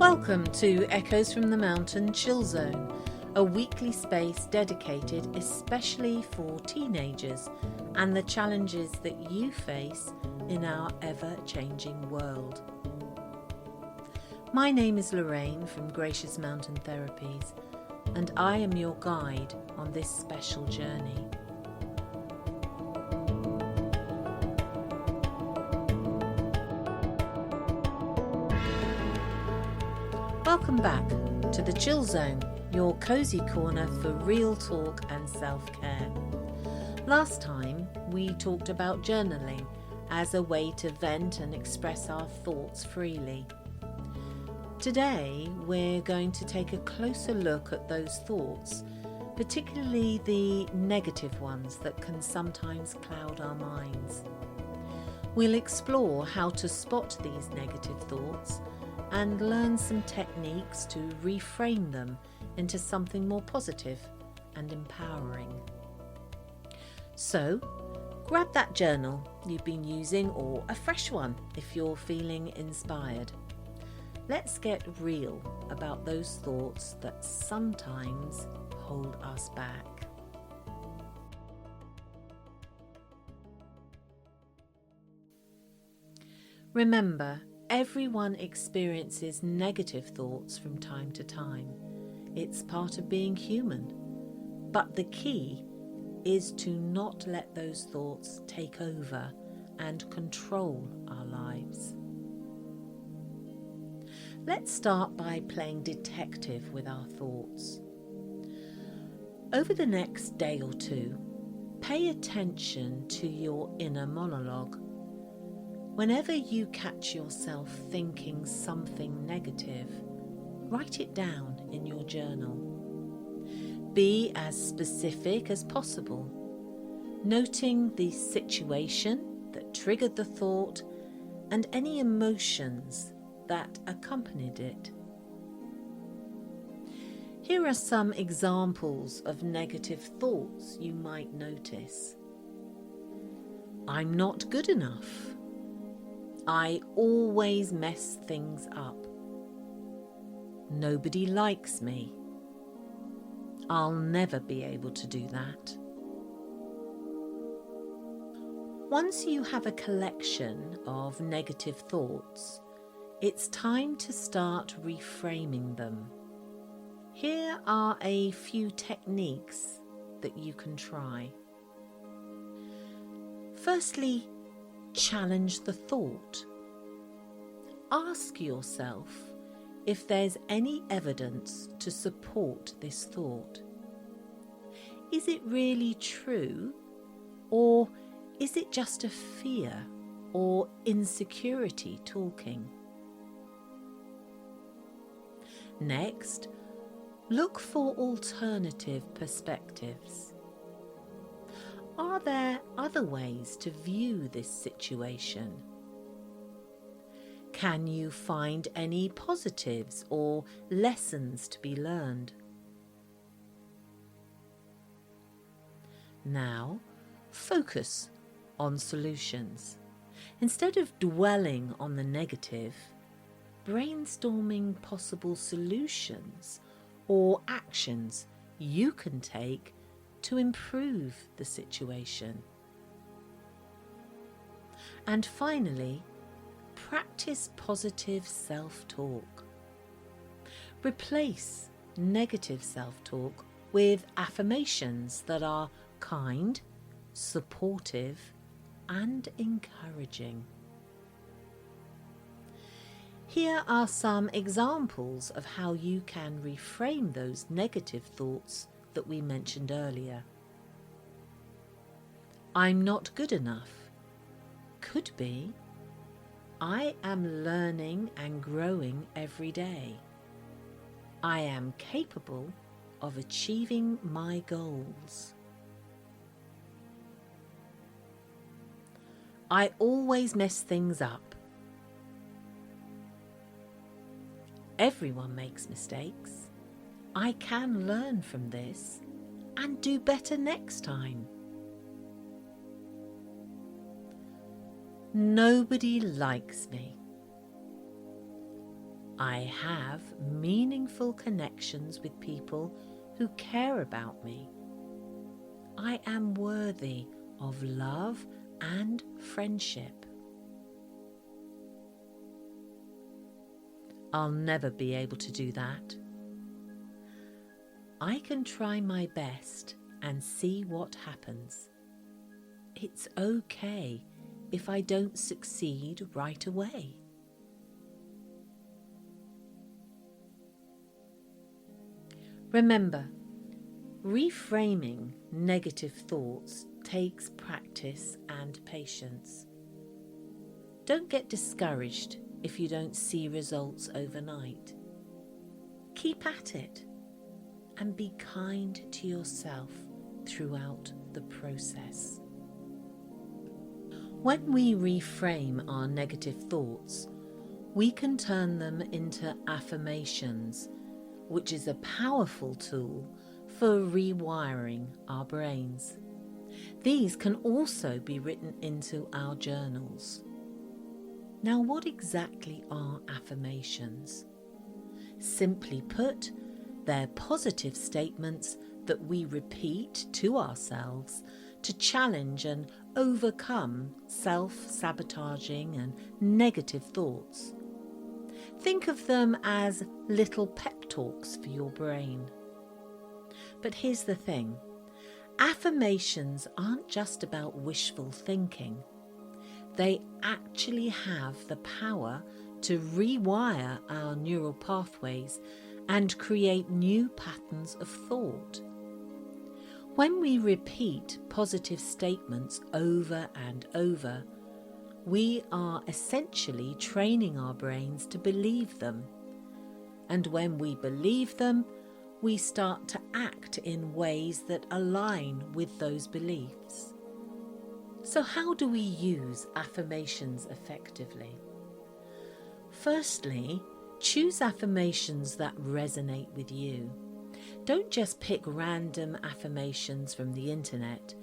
Welcome to Echoes from the Mountain Chill Zone, a weekly space dedicated especially for teenagers and the challenges that you face in our ever-changing world. My name is Loraine from Gracious Mountain Therapies, and I am your guide on this special journey. Welcome back to the Chill Zone, your cozy corner for real talk and self-care. Last time we talked about journaling as a way to vent and express our thoughts freely. Today we're going to take a closer look at those thoughts, particularly the negative ones that can sometimes cloud our minds. We'll explore how to spot these negative thoughts and learn some techniques to reframe them into something more positive and empowering. So, grab that journal you've been using or a fresh one if you're feeling inspired. Let's get real about those thoughts that sometimes hold us back. Remember, everyone experiences negative thoughts from time to time. It's part of being human. But the key is to not let those thoughts take over and control our lives. Let's start by playing detective with our thoughts. Over the next day or two, pay attention to your inner monologue. Whenever you catch yourself thinking something negative, write it down in your journal. Be as specific as possible, noting the situation that triggered the thought and any emotions that accompanied it. Here are some examples of negative thoughts you might notice. I'm not good enough. I always mess things up. Nobody likes me. I'll never be able to do that. Once you have a collection of negative thoughts, it's time to start reframing them. Here are a few techniques that you can try. Firstly, challenge the thought. Ask yourself if there's any evidence to support this thought. Is it really true, or is it just a fear or insecurity talking? Next, look for alternative perspectives. Are there other ways to view this situation? Can you find any positives or lessons to be learned? Now, focus on solutions. Instead of dwelling on the negative, brainstorming possible solutions or actions you can take to improve the situation. And finally, practice positive self-talk. Replace negative self-talk with affirmations that are kind, supportive, and encouraging. Here are some examples of how you can reframe those negative thoughts that we mentioned earlier. I'm not good enough. Could be, I am learning and growing every day. I am capable of achieving my goals. I always mess things up. Everyone makes mistakes. I can learn from this and do better next time. Nobody likes me. I have meaningful connections with people who care about me. I am worthy of love and friendship. I'll never be able to do that. I can try my best and see what happens. It's okay if I don't succeed right away. Remember, reframing negative thoughts takes practice and patience. Don't get discouraged if you don't see results overnight. Keep at it and be kind to yourself throughout the process. When we reframe our negative thoughts, we can turn them into affirmations, which is a powerful tool for rewiring our brains. These can also be written into our journals. Now, what exactly are affirmations? Simply put, they're positive statements that we repeat to ourselves to challenge and overcome self-sabotaging and negative thoughts. Think of them as little pep talks for your brain. But here's the thing, affirmations aren't just about wishful thinking. They actually have the power to rewire our neural pathways and create new patterns of thought. When we repeat positive statements over and over, we are essentially training our brains to believe them. And when we believe them, we start to act in ways that align with those beliefs. So how do we use affirmations effectively? Firstly, choose affirmations that resonate with you. Don't just pick random affirmations from the internet.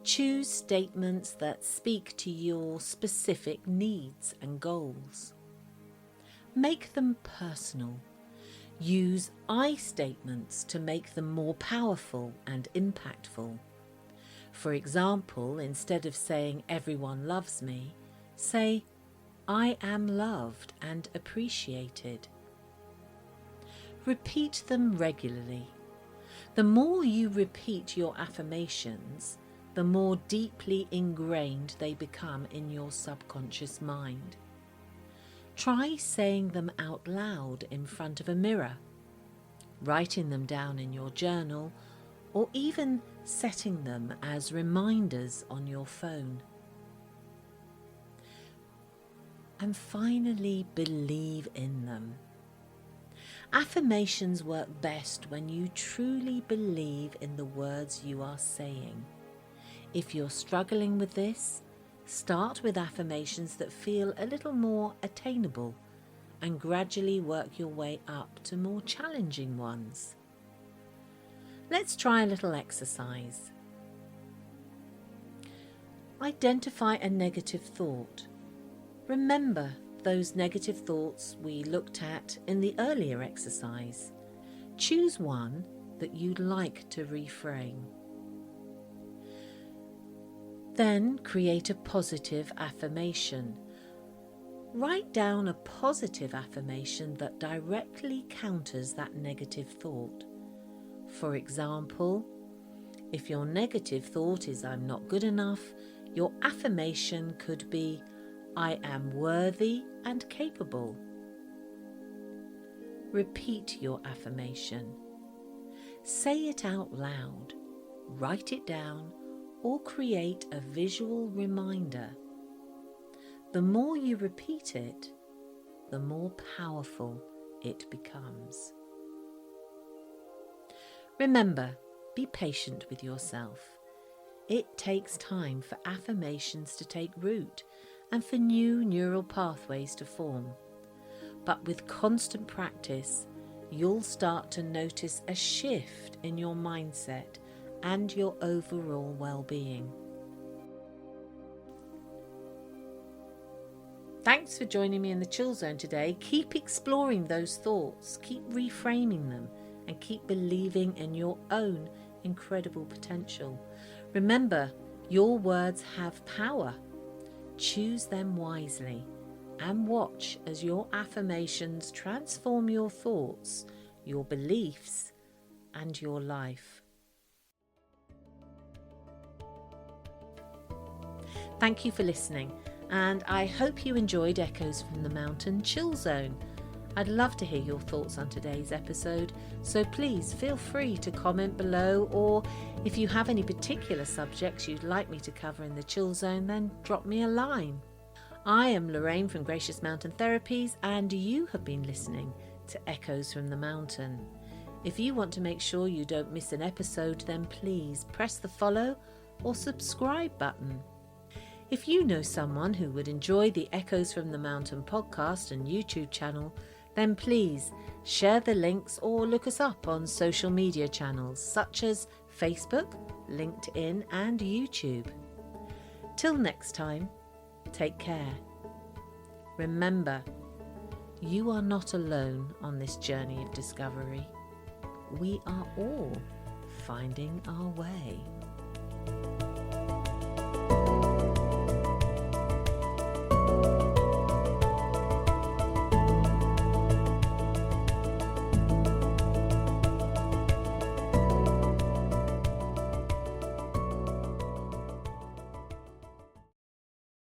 Choose statements that speak to your specific needs and goals. Make them personal. Use I statements to make them more powerful and impactful. For example, instead of saying everyone loves me, say I am loved and appreciated. Repeat them regularly. The more you repeat your affirmations, the more deeply ingrained they become in your subconscious mind. Try saying them out loud in front of a mirror, writing them down in your journal, or even setting them as reminders on your phone. And finally, believe in them. Affirmations work best when you truly believe in the words you are saying. If you're struggling with this, start with affirmations that feel a little more attainable and gradually work your way up to more challenging ones. Let's try a little exercise. Identify a negative thought. Remember those negative thoughts we looked at in the earlier exercise. Choose one that you'd like to reframe. Then create a positive affirmation. Write down a positive affirmation that directly counters that negative thought. For example, if your negative thought is I'm not good enough, your affirmation could be I am worthy and capable. Repeat your affirmation. Say it out loud, write it down, or create a visual reminder. The more you repeat it, the more powerful it becomes. Remember, be patient with yourself. It takes time for affirmations to take root and for new neural pathways to form. But with constant practice, you'll start to notice a shift in your mindset and your overall well-being. Thanks for joining me in the Chill Zone today. Keep exploring those thoughts, keep reframing them, and keep believing in your own incredible potential. Remember, your words have power. Choose them wisely and watch as your affirmations transform your thoughts, your beliefs, and your life. Thank you for listening, and I hope you enjoyed Echoes from the Mountain Chill Zone. I'd love to hear your thoughts on today's episode, so please feel free to comment below, or if you have any particular subjects you'd like me to cover in the Chill Zone, then drop me a line. I am Loraine from Gracious Mountain Therapies, and you have been listening to Echoes from the Mountain. If you want to make sure you don't miss an episode, then please press the follow or subscribe button. If you know someone who would enjoy the Echoes from the Mountain podcast and YouTube channel, then please share the links or look us up on social media channels such as Facebook, LinkedIn and YouTube. Till next time, take care. Remember, you are not alone on this journey of discovery. We are all finding our way.